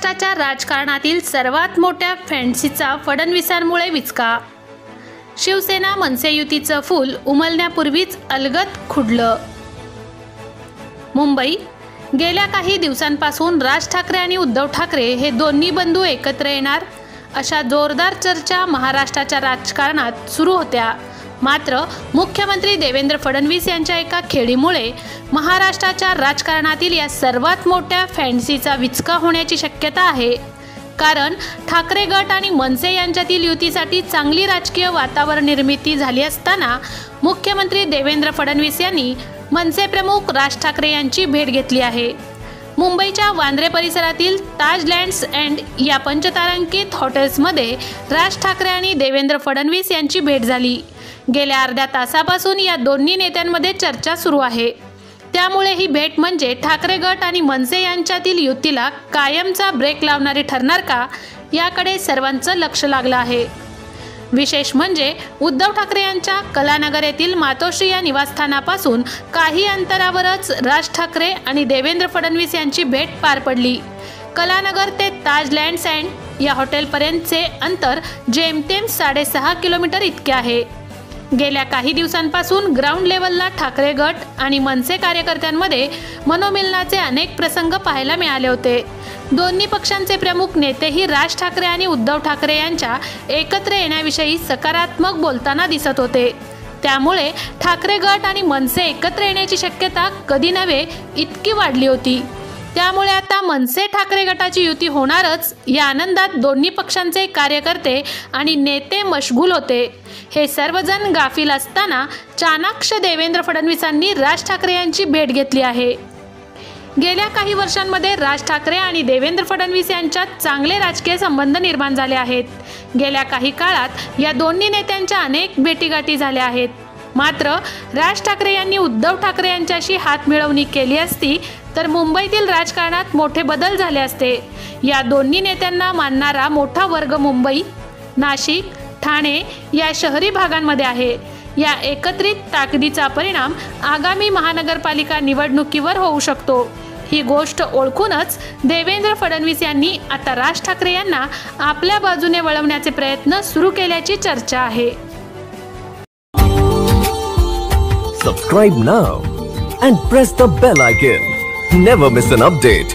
महाराष्ट्राच्या राजकारणातील सर्वात मोठ्या फॅन्सीचा फडणवीसांमुळे विचका. शिवसेना मनसे युतीचं फूल उमलण्यापूर्वीच अलगद खुडलं. मुंबई. गेल्या काही दिवसांपासून राज ठाकरे आणि उद्धव ठाकरे हे दोन्ही बंधू एकत्र येणार अशा जोरदार चर्चा महाराष्ट्राच्या राजकारणात सुरू होत्या. मात्र मुख्यमंत्री देवेंद्र फडणवीस यांच्या एका खेळीमुळे महाराष्ट्राच्या राजकारणातील या सर्वात मोठ्या फॅन्सीचा विचका होण्याची शक्यता आहे. कारण ठाकरे गट आणि मनसे यांच्यातील युतीसाठी चांगली राजकीय वातावरण निर्मिती झाली असताना मुख्यमंत्री देवेंद्र फडणवीस यांनी मनसे प्रमुख राज ठाकरे यांची भेट घेतली आहे. मुंबईच्या वांद्रे परिसरातील ताज लँड्स अँड या पंचतारांकित हॉटेल्समध्ये राज ठाकरे आणि देवेंद्र फडणवीस यांची भेट झाली. गेल्या अर्ध्या तासापासून या दोन्ही नेत्यांमध्ये चर्चा सुरू आहे. त्यामुळे ही भेट म्हणजे ठाकरे गट आणि मनसे यांच्यातील युतीला कायमचा ब्रेक लावणारी ठरणार का, याकडे सर्वांचं लक्ष लागलं आहे. विशेष म्हणजे उद्धव ठाकरे यांच्या कलानगर येथील मातोश्री या निवासस्थानापासून काही अंतरावरच राज ठाकरे आणि देवेंद्र फडणवीस यांची भेट पार पडली. कलानगर ते ताज लँड्स अँड या हॉटेलपर्यंतचे अंतर जेमतेम 6.5 किलोमीटर इतके आहे. गेल्या काही दिवसांपासून ग्राउंड लेवलला ठाकरे गट आणि मनसे कार्यकर्त्यांमध्ये मनोमिलनाचे अनेक प्रसंग पाहायला मिळाले होते. दोन्ही पक्षांचे प्रमुख नेतेही राज ठाकरे आणि उद्धव ठाकरे यांच्या एकत्र येण्याविषयी सकारात्मक बोलताना दिसत होते. त्यामुळे ठाकरे गट आणि मनसे एकत्र येण्याची शक्यता कधी नव्हे इतकी वाढली होती. त्यामुळे आता मनसे ठाकरे गटाची युती होणारच या आनंदात दोन्ही पक्षांचे कार्यकर्ते आणि नेते मशगूल होते. हे सर्वजण गाफील असताना चाणाक्ष देवेंद्र फडणवीसांनी राज ठाकरे यांची भेट घेतली आहे. गेल्या काही वर्षांमध्ये राज ठाकरे आणि देवेंद्र फडणवीस यांच्यात चांगले राजकीय संबंध निर्माण झाले आहेत. गेल्या काही काळात या दोन्ही नेत्यांच्या अनेक भेटीगाठी झाल्या आहेत. मात्र राज ठाकरे यांनी उद्धव ठाकरे यांच्याशी हातमिळवणी केली असती तर मुंबईतील राजकारणात मोठे बदल झाले असते. या दोन्ही नेत्यांना मानणारा मोठा वर्ग मुंबई, नाशिक, ठाणे या शहरी भागांमध्ये आहे. या एकत्रित ताकदीचा परिणाम आगामी महानगरपालिका निवडणुकीवर होऊ शकतो. ही गोष्ट ओळखूनच देवेंद्र फडणवीस यांनी आता राज ठाकरे यांना आपल्या बाजूने वळवण्याचे प्रयत्न सुरू केल्याची चर्चा आहे. Subscribe now and press the bell icon. Never miss an update.